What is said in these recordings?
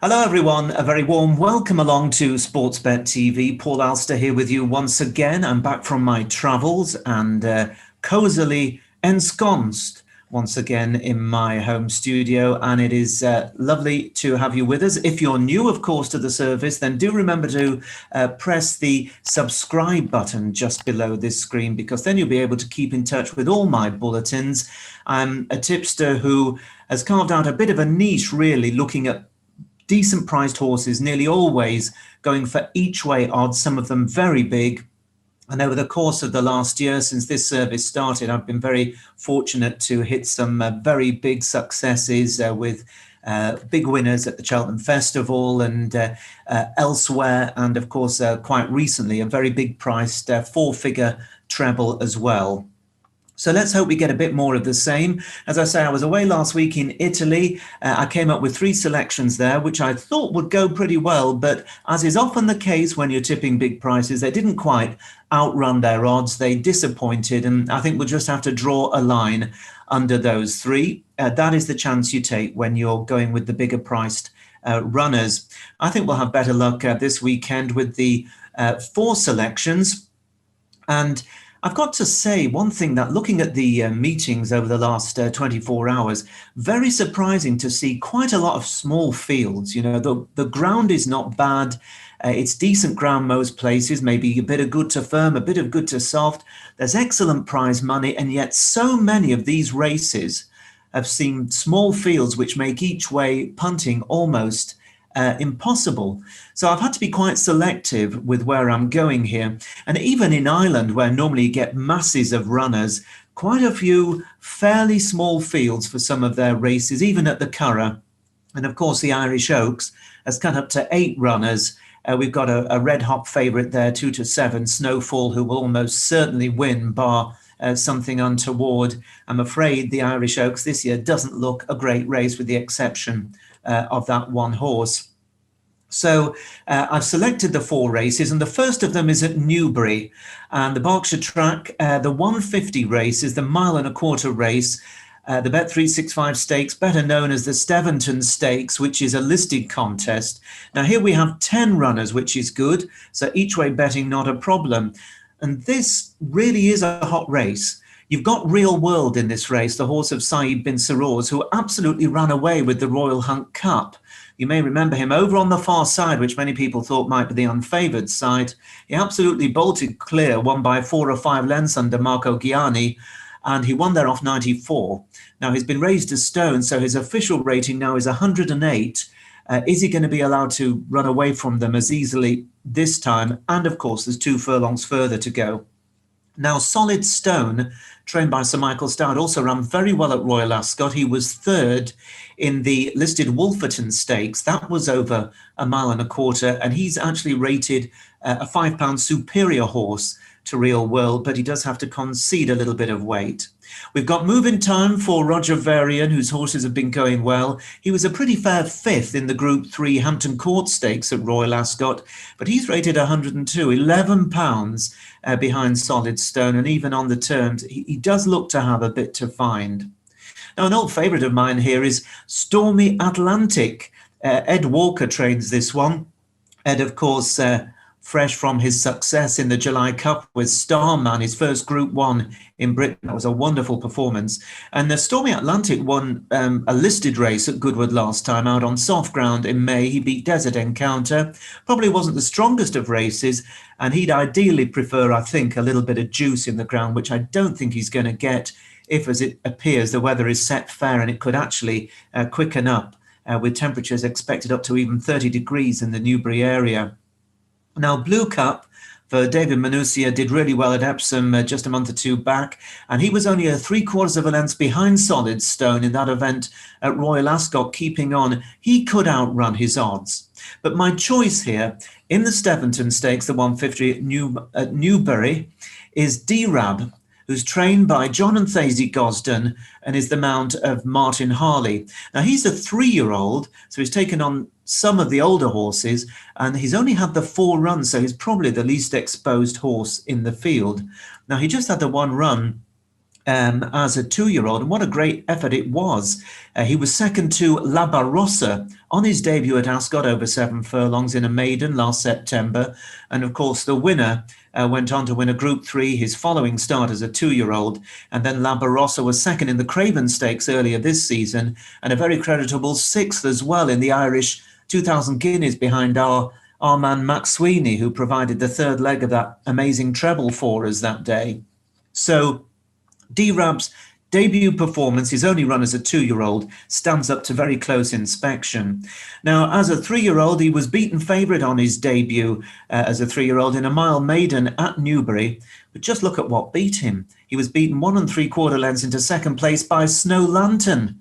Hello, everyone. A very warm welcome along to Sportsbet TV. Paul Alster here with you once again. I'm back from my travels and cosily ensconced once again in my home studio. And it is lovely to have you with us. If you're new, of course, to the service, then do remember to press the subscribe button just below this screen, because then you'll be able to keep in touch with all my bulletins. I'm a tipster who has carved out a bit of a niche, really, looking at decent priced horses, nearly always going for each way odds, some of them very big. And over the course of the last year, since this service started, I've been very fortunate to hit some very big successes with big winners at the Cheltenham Festival and elsewhere. And of course, quite recently, a very big priced four-figure treble as well. So let's hope we get a bit more of the same. As I say, I was away last week in Italy. I came up with 3 selections there, which I thought would go pretty well. But as is often the case when you're tipping big prices, they didn't quite outrun their odds. They disappointed. And I think we'll just have to draw a line under those 3. That is the chance you take when you're going with the bigger priced runners. I think we'll have better luck this weekend with the 4 selections. And I've got to say one thing, that looking at the meetings over the last 24 hours, very surprising to see quite a lot of small fields. You know, the ground is not bad. It's decent ground most places, maybe a bit of good to firm, a bit of good to soft. There's excellent prize money, and yet so many of these races have seen small fields which make each way punting almost impossible. So I've had to be quite selective with where I'm going here. And even in Ireland, where normally you get masses of runners, quite a few fairly small fields for some of their races, even at the Curragh. And of course, the Irish Oaks has cut up to 8 runners. We've got a red hot favourite there, 2 to 7, Snowfall, who will almost certainly win, bar something untoward. I'm afraid the Irish Oaks this year doesn't look a great race, with the exception of that one horse. So I've selected the 4 races, and the first of them is at Newbury, and the Berkshire track. The 150 race is the 1.25 mile race, the Bet365 Stakes, better known as the Steventon Stakes, which is a listed contest. Now here we have 10 runners, which is good, so each way betting not a problem. And this really is a hot race. You've got Real World in this race, the horse of Saeed bin Saroz, who absolutely ran away with the Royal Hunt Cup. You may remember him over on the far side, which many people thought might be the unfavoured side. He absolutely bolted clear, won by 4 or 5 lengths under Marco Gianni, and he won there off 94. Now, he's been raised to stone, so his official rating now is 108. Is he going to be allowed to run away from them as easily this time? And of course, there's 2 furlongs further to go. Now, Solid Stone, trained by Sir Michael Stoute, also ran very well at Royal Ascot. He was 3rd in the listed Wolferton Stakes. That was over 1.25 miles, and he's actually rated a £5 superior horse to Real World, but he does have to concede a little bit of weight. We've got Move in Time for Roger Varian, whose horses have been going well. He was a pretty fair 5th in the Group 3 Hampton Court Stakes at Royal Ascot, but he's rated 102, £11 behind Solid Stone, and even on the terms, he does look to have a bit to find. Now, an old favourite of mine here is Stormy Atlantic. Ed Walker trains this one. Ed, of course, fresh from his success in the July Cup with Starman, his first Group 1 in Britain. That was a wonderful performance. And the Stormy Atlantic won a listed race at Goodwood last time out on soft ground in May. He beat Desert Encounter. Probably wasn't the strongest of races, and he'd ideally prefer, I think, a little bit of juice in the ground, which I don't think he's going to get if, as it appears, the weather is set fair and it could actually quicken up with temperatures expected up to even 30 degrees in the Newbury area. Now, Blue Cup for David Manusia did really well at Epsom just a month or 2 back, and he was only a 3/4 length behind Solid Stone in that event at Royal Ascot, keeping on. He could outrun his odds. But my choice here in the Steventon Stakes, the 150 at Newbury, is D-Rab, who's trained by John and Thazy Gosden and is the mount of Martin Harley. Now, he's a 3-year-old, so he's taken on some of the older horses, and he's only had the 4 runs, so he's probably the least exposed horse in the field. Now, he just had the 1 run as a 2-year-old, and what a great effort it was. He was second to La Barossa on his debut at Ascot over 7 furlongs in a maiden last September. And of course, the winner went on to win a Group 3 his following start as a 2-year-old. And then La Barossa was second in the Craven Stakes earlier this season, and a very creditable 6th as well in the Irish 2,000 guineas behind our man Max Sweeney, who provided the third leg of that amazing treble for us that day. So D-Rab's debut performance, his only run as a 2-year-old, stands up to very close inspection. Now, as a 3-year-old, he was beaten favourite on his debut as a 3-year-old in a mile maiden at Newbury. But just look at what beat him. He was beaten 1 3/4 lengths into second place by Snow Lantern.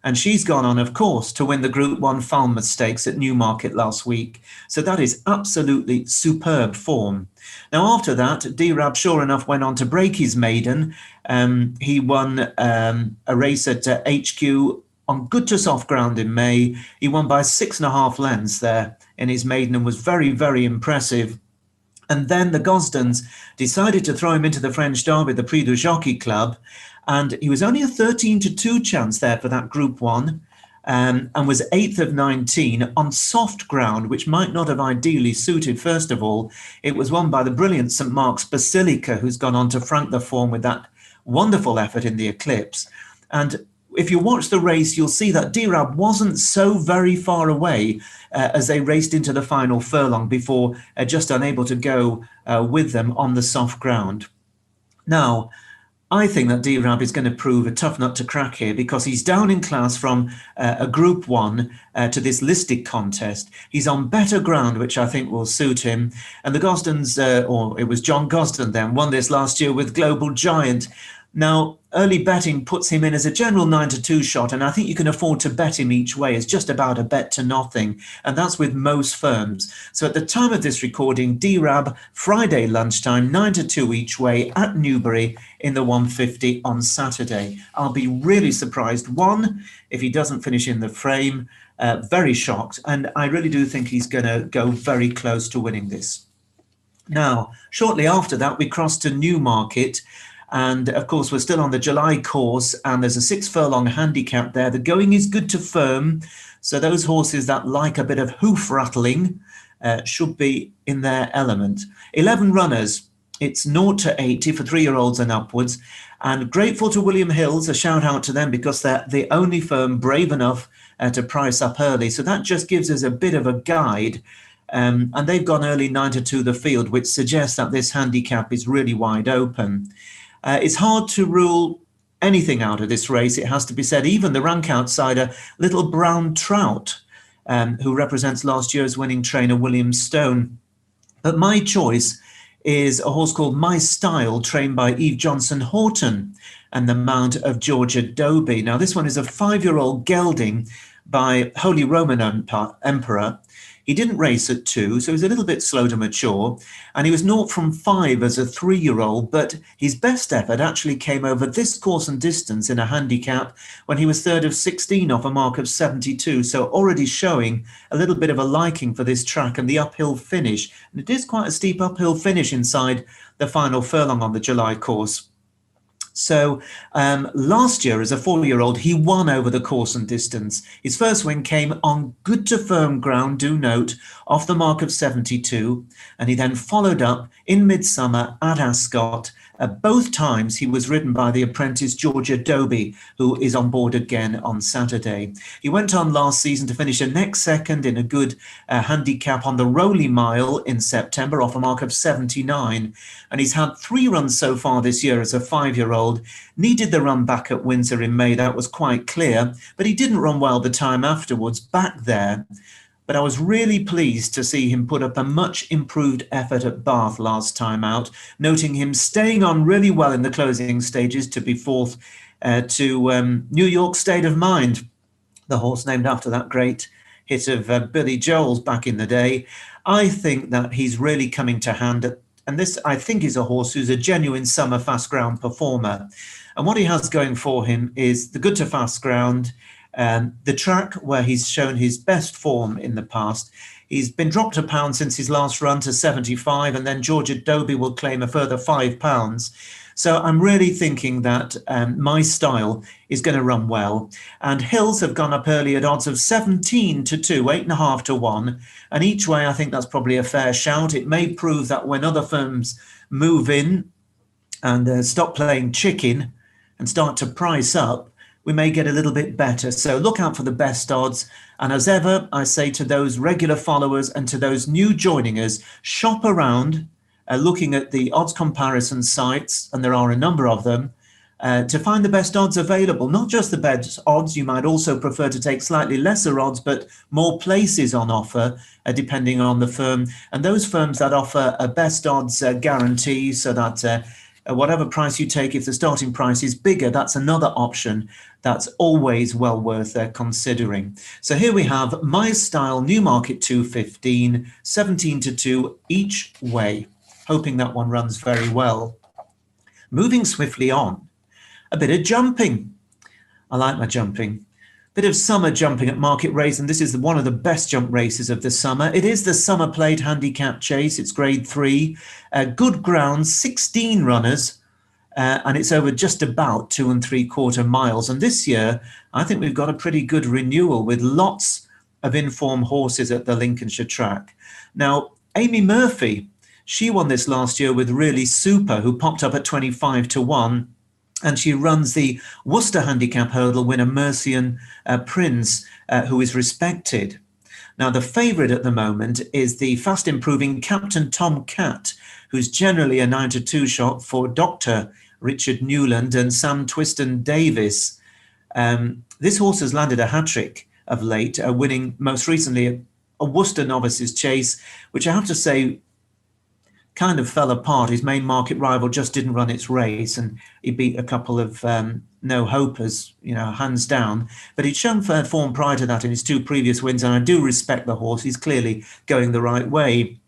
And she's gone on, of course, to win the Group 1 Falmouth Stakes at Newmarket last week. So that is absolutely superb form. Now, after that, D-Rab, sure enough, went on to break his maiden. He won a race at HQ on good to soft ground in May. He won by 6.5 lengths there in his maiden and was very, very impressive. And then the Gosdens decided to throw him into the French Derby, the Prix du Jockey Club. And he was only a 13-2 chance there for that Group 1 and was 8th of 19 on soft ground, which might not have ideally suited. First of all, it was won by the brilliant St Mark's Basilica, who's gone on to frank the form with that wonderful effort in the Eclipse. And if you watch the race, you'll see that D-Rab wasn't so very far away as they raced into the final furlong before just unable to go with them on the soft ground. Now, I think that D-Rab is going to prove a tough nut to crack here because he's down in class from a Group 1 to this listed contest. He's on better ground, which I think will suit him. And the Gosdens, or it was John Gosden then, won this last year with Global Giant. Now, early betting puts him in as a general 9-2 shot, and I think you can afford to bet him each way. It's just about a bet to nothing, and that's with most firms. So at the time of this recording, D-Rab, Friday lunchtime, 9-2 each way at Newbury in the 150 on Saturday. I'll be really surprised, one, if he doesn't finish in the frame, very shocked, and I really do think he's going to go very close to winning this. Now, shortly after that, we cross to Newmarket. And of course, we're still on the July course, and there's a 6 furlong handicap there. The going is good to firm. So those horses that like a bit of hoof rattling should be in their element. 11 runners. It's 0-80 for 3-year-olds and upwards. And grateful to William Hills, a shout out to them because they're the only firm brave enough to price up early. So that just gives us a bit of a guide. And they've gone early 9-2 the field, which suggests that this handicap is really wide open. It's hard to rule anything out of this race, it has to be said. Even the rank outsider, Little Brown Trout, who represents last year's winning trainer William Stone. But my choice is a horse called My Style, trained by Eve Johnson Horton and the mount of Georgia Doby. Now, this one is a 5-year-old gelding by Holy Roman Emperor. He didn't race at 2, so he was a little bit slow to mature, and he was 0 from 5 as a 3-year-old, but his best effort actually came over this course and distance in a handicap when he was 3rd of 16 off a mark of 72, so already showing a little bit of a liking for this track and the uphill finish. And it is quite a steep uphill finish inside the final furlong on the July course. So last year, as a 4-year-old, he won over the course and distance. His first win came on good to firm ground, do note, off the mark of 72. And he then followed up in midsummer at Ascot. Both times he was ridden by the apprentice Georgia Doby, who is on board again on Saturday. He went on last season to finish a next second in a good handicap on the Rowley Mile in September off a mark of 79. And he's had 3 runs so far this year as a 5-year-old. Needed the run back at Windsor in May, that was quite clear, but he didn't run well the time afterwards back there. But I was really pleased to see him put up a much improved effort at Bath last time out, noting him staying on really well in the closing stages to be 4th to New York State of Mind, the horse named after that great hit of Billy Joel's back in the day. I think that he's really coming to hand. And this, I think, is a horse who's a genuine summer fast ground performer. And what he has going for him is the good to fast ground, the track where he's shown his best form in the past. He's been dropped £1 since his last run to 75, and then Georgia Doby will claim a further £5. So I'm really thinking that My Style is going to run well. And Hills have gone up early at odds of 17 to 2, 8.5 to 1. And each way, I think that's probably a fair shout. It may prove that when other firms move in and stop playing chicken and start to price up, we may get a little bit better. So look out for the best odds. And as ever, I say to those regular followers and to those new joining us, shop around, looking at the odds comparison sites, and there are a number of them, to find the best odds available. Not just the best odds, you might also prefer to take slightly lesser odds, but more places on offer, depending on the firm. And those firms that offer a best odds guarantee, so that whatever price you take, if the starting price is bigger, that's another option that's always well worth considering. So here we have My Style, Newmarket 215, 17 to 2 each way. Hoping that one runs very well. Moving swiftly on, a bit of jumping. I like my jumping. Bit of summer jumping at Market Rasen. This is one of the best jump races of the summer. It is the Summer Plate Handicap Chase. It's grade 3. Good ground, 16 runners. And it's over just about 2 3/4 miles. And this year, I think we've got a pretty good renewal with lots of informed horses at the Lincolnshire track. Now, Amy Murphy, she won this last year with Really Super, who popped up at 25 to 1. And she runs the Worcester Handicap Hurdle winner Mercian Prince, who is respected. Now, the favourite at the moment is the fast improving Captain Tom Cat, who's generally a 9 to 2 shot for Dr. Richard Newland and Sam Twiston Davis. This horse has landed a hat-trick of late, winning most recently a Worcester Novices Chase, which I have to say kind of fell apart. His main market rival just didn't run its race, and he beat a couple of no-hopers, hands down. But he'd shown fair form prior to that in his 2 previous wins, and I do respect the horse. He's clearly going the right way.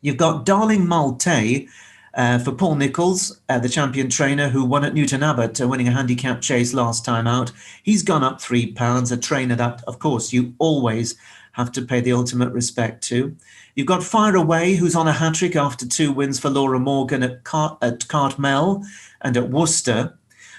You've got Darling Malte for Paul Nicholls, the champion trainer who won at Newton Abbot, winning a handicap chase last time out. He's gone up £3, a trainer that, of course, you always have to pay the ultimate respect to. You've got Fire Away, who's on a hat-trick after 2 wins for Laura Morgan at Cartmel and at Worcester.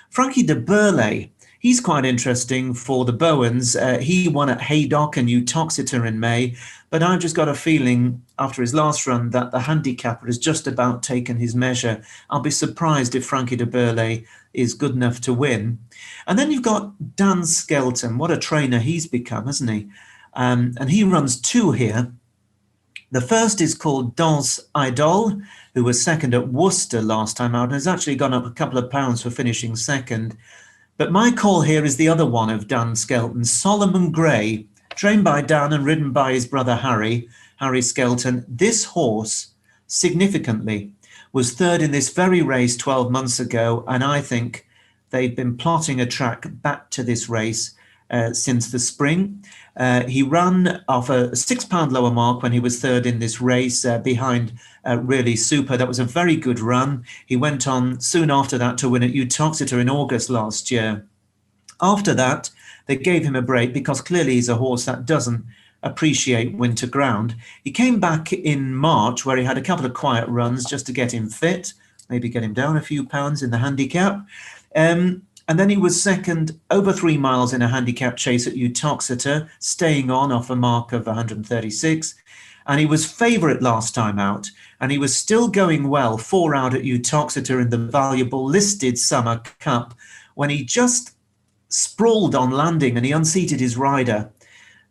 Frankie de Burley, he's quite interesting for the Bowens. He won at Haydock and Uttoxeter in May, but I've just got a feeling after his last run that the handicapper has just about taken his measure. I'll be surprised if Frankie de Burley is good enough to win. And then you've got Dan Skelton. What a trainer he's become, hasn't he? And he runs 2 here. The first is called Danse Idole, who was second at Worcester last time out and has actually gone up a couple of pounds for finishing second. But my call here is the other one of Dan Skelton, Solomon Gray, trained by Dan and ridden by his brother Harry Skelton. This horse, significantly, was third in this very race 12 months ago, and I think they've been plotting a track back to this race since the spring. He ran off a £6 lower mark when he was third in this race behind Really Super. That was a very good run. He went on soon after that to win at Uttoxeter in August last year. After that, they gave him a break because clearly he's a horse that doesn't appreciate winter ground. He came back in March where he had a couple of quiet runs just to get him fit, maybe get him down a few pounds in the handicap. And then he was second over 3 miles in a handicap chase at Uttoxeter, staying on off a mark of 136. And he was favourite last time out. And he was still going well, 4 out at Uttoxeter in the valuable Listed Summer Cup, when he just sprawled on landing and he unseated his rider.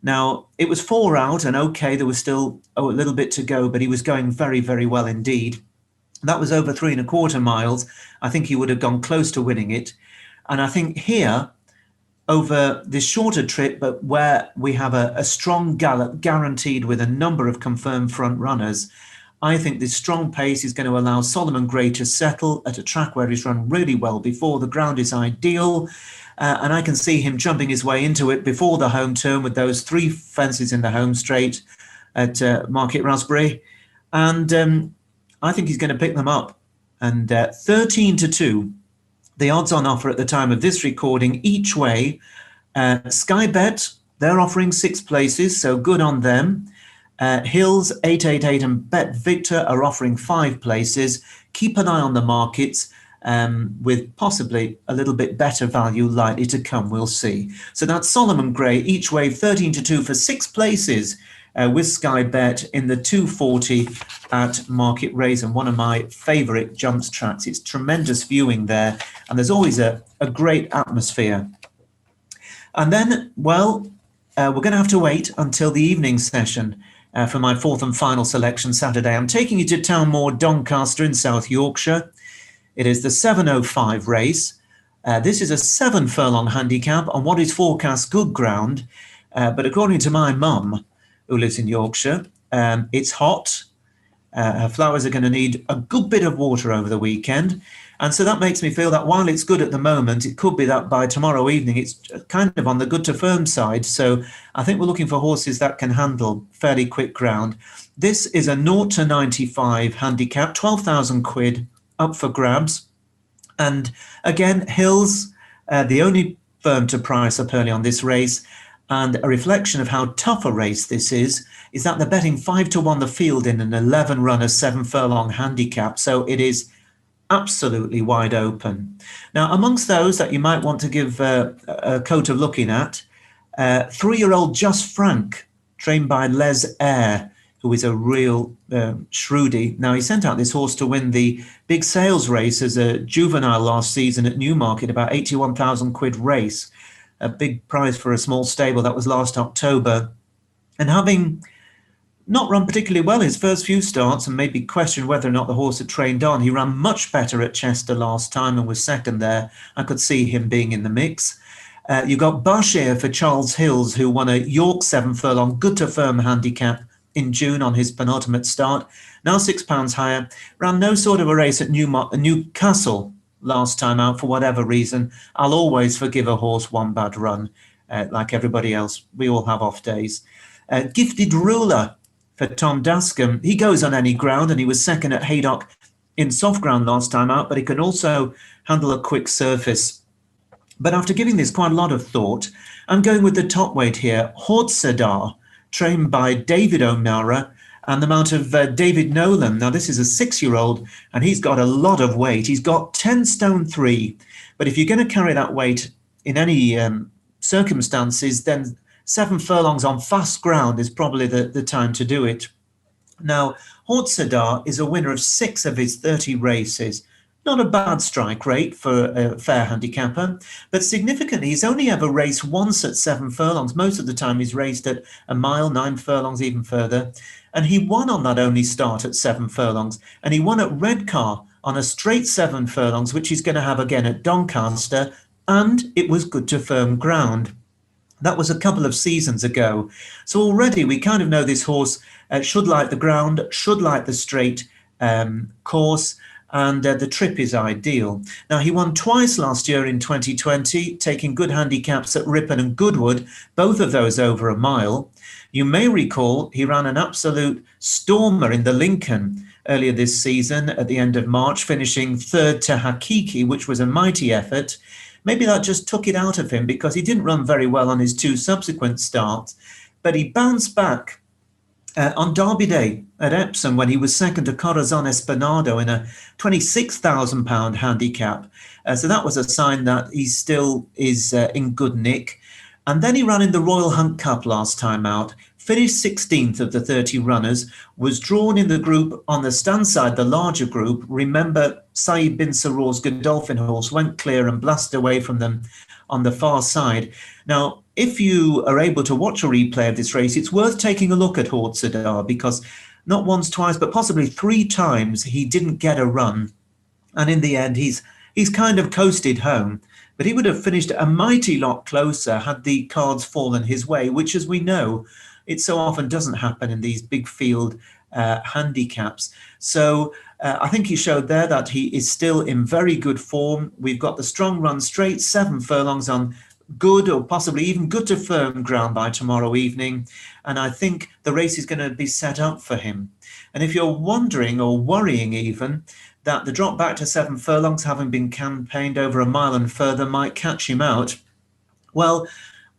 Now, it was 4 out, and okay, there was still a little bit to go, but he was going very, very well indeed. That was over 3 1/4 miles. I think he would have gone close to winning it. And I think here, over this shorter trip, but where we have a strong gallop guaranteed with a number of confirmed front runners, I think this strong pace is going to allow Solomon Gray to settle at a track where he's run really well before. The ground is ideal, and I can see him jumping his way into it before the home turn with those 3 fences in the home straight at Market Raspberry. And I think he's going to pick them up. And 13 to 2. The odds on offer at the time of this recording each way. Sky Bet, they're offering 6 places, so good on them. Hills, 888 and Bet Victor are offering 5 places. Keep an eye on the markets. with possibly a little bit better value likely to come. We'll see. So that's Solomon Gray, each way 13-2 for 6 places with Sky Bet in the 240 at Market Rasen, one of my favourite jumps tracks. It's tremendous viewing there, and there's always a great atmosphere. And then, well, we're going to have to wait until the evening session for my fourth and final selection Saturday. I'm taking you to Townmoor Doncaster in South Yorkshire. It is the 7:05 race. This is a 7 furlong handicap on what is forecast good ground. But according to my mum, who lives in Yorkshire, it's hot. Her flowers are going to need a good bit of water over the weekend. And so that makes me feel that while it's good at the moment, it could be that by tomorrow evening, it's kind of on the good to firm side. So I think we're looking for horses that can handle fairly quick ground. This is a 0-95 handicap, 12,000 quid up for grabs. And again, Hills, the only firm to price up early on this race. And a reflection of how tough a race this is that they're betting 5-1 the field in an 11-runner, 7 furlong handicap. So it is absolutely wide open. Now, amongst those that you might want to give a coat of looking at, 3-year-old Just Frank, trained by Les Eyre, who is a real shrewdie. Now, he sent out this horse to win the big sales race as a juvenile last season at Newmarket, about 81,000 quid race, a big prize for a small stable. That was last October. And having not run particularly well his first few starts and maybe questioned whether or not the horse had trained on, he ran much better at Chester last time and was second there. I could see him being in the mix. You got Bashir for Charles Hills, who won a York 7 furlong good to firm handicap in June on his penultimate start. Now £6 higher. Ran no sort of a race at Newcastle last time out for whatever reason. I'll always forgive a horse one bad run, like everybody else. We all have off days. Gifted Ruler for Tom Dascombe. He goes on any ground, and he was second at Haydock in soft ground last time out, but he can also handle a quick surface. But after giving this quite a lot of thought, I'm going with the top weight here, Hortsadar, trained by David O'Mara, and the mount of David Nolan. Now, this is a 6-year-old, and he's got a lot of weight. He's got 10 stone 3. But if you're going to carry that weight in any circumstances, then 7 furlongs on fast ground is probably the time to do it. Now, Hortsadar is a winner of 6 of his 30 races. Not a bad strike rate for a fair handicapper, but significantly, he's only ever raced once at 7 furlongs. Most of the time he's raced at a mile, 9 furlongs, even further. And he won on that only start at 7 furlongs. And he won at Redcar on a straight 7 furlongs, which he's going to have again at Doncaster. And it was good to firm ground. That was a couple of seasons ago. So already we kind of know this horse should like the ground, should like the straight course, and the trip is ideal. Now, he won twice last year in 2020, taking good handicaps at Ripon and Goodwood, both of those over a mile. You may recall he ran an absolute stormer in the Lincoln earlier this season at the end of March, finishing third to Hakiki, which was a mighty effort. Maybe that just took it out of him because he didn't run very well on his 2 subsequent starts, but he bounced back on Derby Day at Epsom when he was second to Corazon Espinado in a £26,000 handicap. So that was a sign that he still is in good nick. And then he ran in the Royal Hunt Cup last time out, finished 16th of the 30 runners, was drawn in the group on the stand side, the larger group. Remember, Saeed bin Sarour's Godolphin horse went clear and blasted away from them on the far side. Now, if you are able to watch a replay of this race, it's worth taking a look at Hortsadar, because not once, twice, but possibly 3 times he didn't get a run. And in the end, he's kind of coasted home. But he would have finished a mighty lot closer had the cards fallen his way, which, as we know, it so often doesn't happen in these big field handicaps. So I think he showed there that he is still in very good form. We've got the strong run straight, 7 furlongs on good or possibly even good to firm ground by tomorrow evening. And I think the race is going to be set up for him. And if you're wondering or worrying even that the drop back to 7 furlongs, having been campaigned over a mile and further, might catch him out, well,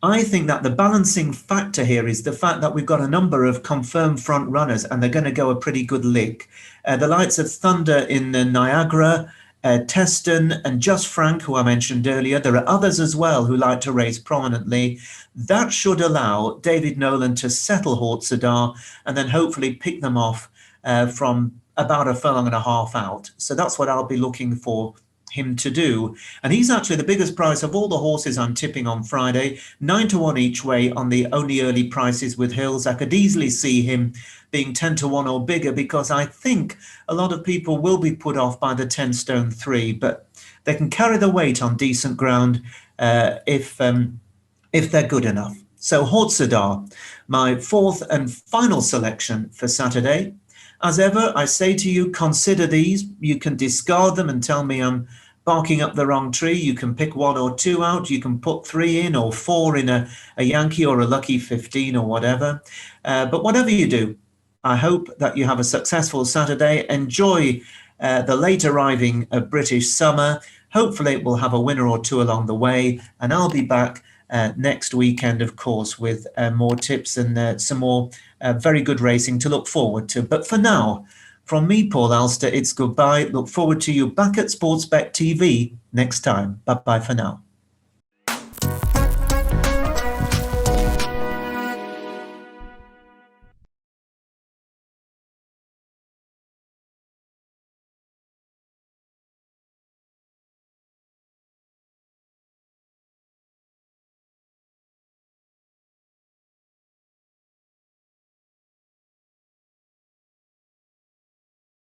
I think that the balancing factor here is the fact that we've got a number of confirmed front runners and they're going to go a pretty good lick. The likes of Thunder in Niagara, Teston and Just Frank, who I mentioned earlier. There are others as well who like to race prominently. That should allow David Nolan to settle Hortzadar and then hopefully pick them off from about a furlong and a half out. So that's what I'll be looking for him to do. And he's actually the biggest price of all the horses I'm tipping on Friday, 9-1 each way on the only early prices with Hills. I could easily see him being 10-1 or bigger, because I think a lot of people will be put off by the 10 stone 3, but they can carry the weight on decent ground if they're good enough. So Hortzadar, my fourth and final selection for Saturday. As ever, I say to you, consider these. You can discard them and tell me I'm barking up the wrong tree. You can pick 1 or 2 out. You can put 3 in or 4 in a Yankee or a lucky 15 or whatever. But whatever you do, I hope that you have a successful Saturday. Enjoy the late arriving of British summer. Hopefully it will have a winner or 2 along the way. And I'll be back next weekend, of course, with more tips and some more very good racing to look forward to. But for now, from me, Paul Alster, it's goodbye. Look forward to you back at Sportsbet TV next time. Bye-bye for now.